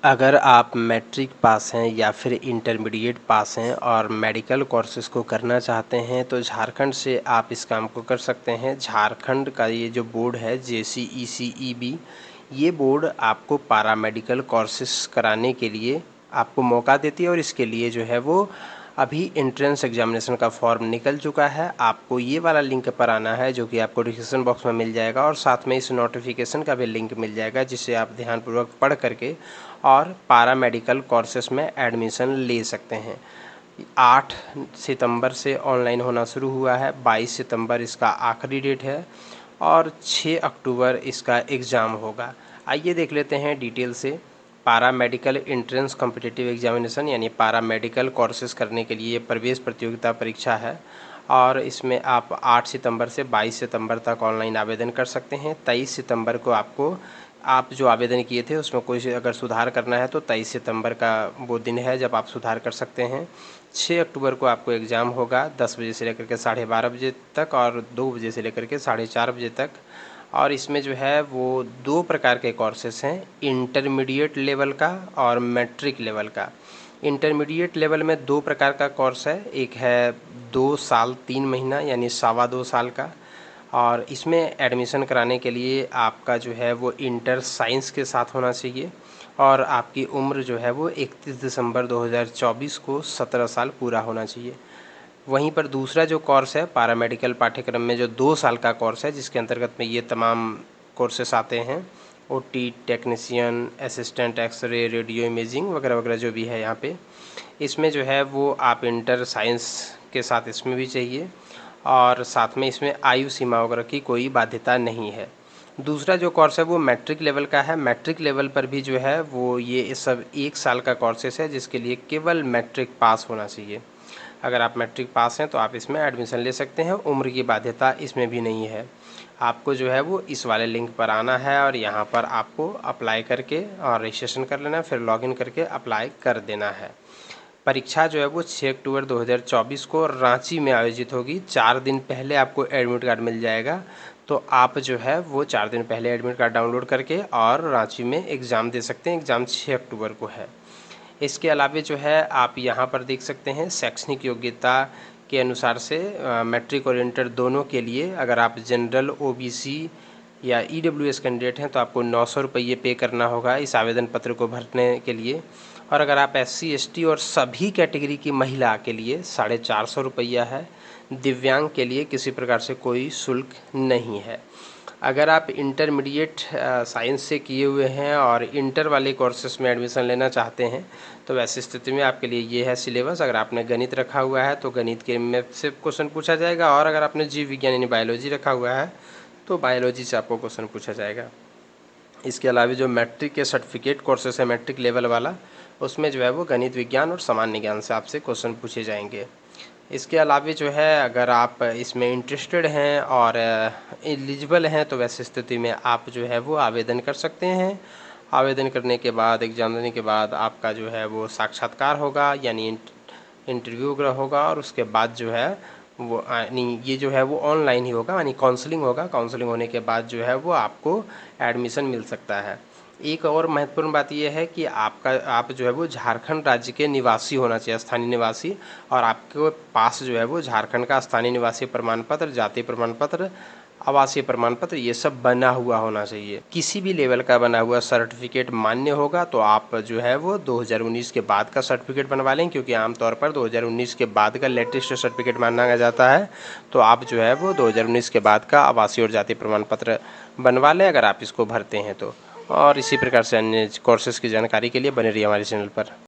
अगर आप matric pass हैं या फिर इंटरमीडिएट पास हैं और मेडिकल कोर्सेज को करना चाहते हैं तो झारखंड से आप इस काम को कर सकते हैं। झारखंड का ये जो बोर्ड है JCECEB, ये बोर्ड आपको पैरामेडिकल कोर्सेज कराने के लिए आपको मौका देती है और इसके लिए जो है वो अभी एंट्रेंस एग्जामिनेशन का फॉर्म निकल चुका है। आपको ये वाला लिंक पर आना है जो कि आपको डिस्क्रिप्शन बॉक्स में मिल जाएगा और साथ में इस नोटिफिकेशन का भी लिंक मिल जाएगा, जिसे आप ध्यानपूर्वक पढ़ करके और पैरामेडिकल कोर्सेस में एडमिशन ले सकते हैं। 8 सितंबर से ऑनलाइन होना शुरू हुआ है, 22 सितंबर इसका आखिरी डेट है और 6 अक्टूबर इसका एग्ज़ाम होगा। आइए देख लेते हैं डिटेल से। पैरामेडिकल एंट्रेंस कॉम्पिटिटिव एग्जामिनेशन यानी पैरामेडिकल कोर्सेज करने के लिए प्रवेश प्रतियोगिता परीक्षा है और इसमें आप 8 सितंबर से 22 सितंबर तक ऑनलाइन आवेदन कर सकते हैं। 23 सितंबर को आप जो आवेदन किए थे उसमें कोई अगर सुधार करना है तो 23 सितंबर का वो दिन है जब आप सुधार कर सकते हैं। 6 अक्टूबर को आपको एग्ज़ाम होगा 10 बजे से लेकर के 12:30 बजे तक और 2 बजे से लेकर के 4:30 बजे तक। और इसमें जो है वो 2 प्रकार के कोर्सेस हैं, इंटरमीडिएट लेवल का और मैट्रिक लेवल का। इंटरमीडिएट लेवल में 2 प्रकार का कोर्स है, एक है 2 साल 3 महीना यानी 2.25 साल का, और इसमें एडमिशन कराने के लिए आपका जो है वो इंटर साइंस के साथ होना चाहिए और आपकी उम्र जो है वो 31 दिसंबर 2024 को 17 साल पूरा होना चाहिए। वहीं पर दूसरा जो कोर्स है पैरामेडिकल पाठ्यक्रम में जो 2 साल का कोर्स है, जिसके अंतर्गत में ये तमाम कोर्सेस आते हैं, OT technician, assistant x-ray, radio imaging वगैरह वगैरह जो भी है यहाँ पे, इसमें जो है वो आप इंटर साइंस के साथ इसमें भी चाहिए और साथ में इसमें आयु सीमा वगैरह की कोई बाध्यता नहीं है। दूसरा जो कोर्स है वो मैट्रिक लेवल का है। मैट्रिक लेवल पर भी जो है वो ये सब 1 साल का कोर्सेस है, जिसके लिए केवल मैट्रिक पास होना चाहिए। अगर आप मैट्रिक पास हैं तो आप इसमें एडमिशन ले सकते हैं, उम्र की बाध्यता इसमें भी नहीं है। आपको जो है वो इस वाले लिंक पर आना है और यहाँ पर आपको अप्लाई करके और रजिस्ट्रेशन कर लेना है, फिर लॉगिन करके अप्लाई कर देना है। परीक्षा जो है वो 6 अक्टूबर 2024 को रांची में आयोजित होगी। 4 दिन पहले आपको एडमिट कार्ड मिल जाएगा, तो आप जो है वो 4 दिन पहले एडमिट कार्ड डाउनलोड करके और रांची में एग्ज़ाम दे सकते हैं। एग्ज़ाम 6 अक्टूबर को है। इसके अलावा जो है आप यहाँ पर देख सकते हैं शैक्षणिक योग्यता के अनुसार से मैट्रिक और इंटर दोनों के लिए अगर आप जनरल, OBC या EWS कैंडिडेट हैं तो आपको 900 रुपये पे करना होगा इस आवेदन पत्र को भरने के लिए, और अगर आप SC, ST और सभी कैटेगरी की महिला के लिए 450 रुपया है। दिव्यांग के लिए किसी प्रकार से कोई शुल्क नहीं है। अगर आप इंटरमीडिएट साइंस से किए हुए हैं और इंटर वाले कोर्सेस में एडमिशन लेना चाहते हैं तो वैसी स्थिति में आपके लिए ये है सिलेबस। अगर आपने गणित रखा हुआ है तो गणित के में से क्वेश्चन पूछा जाएगा, और अगर आपने जीव विज्ञान यानी बायोलॉजी रखा हुआ है तो बायोलॉजी से आपको क्वेश्चन पूछा जाएगा। इसके अलावा जो मैट्रिक के सर्टिफिकेट कोर्सेस है मैट्रिक लेवल वाला, उसमें जो है वो गणित, विज्ञान और सामान्य ज्ञान से आपसे क्वेश्चन पूछे जाएंगे। इसके अलावा जो है अगर आप इसमें इंटरेस्टेड हैं और एलिजिबल हैं तो वैसी स्थिति में आप जो है वो आवेदन कर सकते हैं। आवेदन करने के बाद एग्ज़ाम देने के बाद आपका जो है वो साक्षात्कार होगा यानी इंटरव्यू वगैरह होगा, और उसके बाद जो है वो यानी ये जो है वो ऑनलाइन ही होगा, यानी काउंसलिंग होगा। काउंसलिंग होने के बाद जो है वो आपको एडमिशन मिल सकता है। एक और महत्वपूर्ण बात यह है कि आप जो है वो झारखंड राज्य के निवासी होना चाहिए, स्थानीय निवासी, और आपके पास जो है वो झारखंड का स्थानीय निवासी प्रमाण पत्र, जाति प्रमाण पत्र, आवासीय प्रमाण पत्र ये सब बना हुआ होना चाहिए। किसी भी लेवल का बना हुआ सर्टिफिकेट मान्य होगा तो आप जो है वो 2019 के बाद का सर्टिफिकेट बनवा लें, क्योंकि आमतौर पर 2019 के बाद का लेटेस्ट सर्टिफिकेट माना जाता है। तो आप जो है वो 2019 के बाद का आवासीय और जाति प्रमाण पत्र बनवा लें अगर आप इसको भरते हैं तो। और इसी प्रकार से अन्य कोर्सेज़ की जानकारी के लिए बने रहिए हमारे चैनल पर।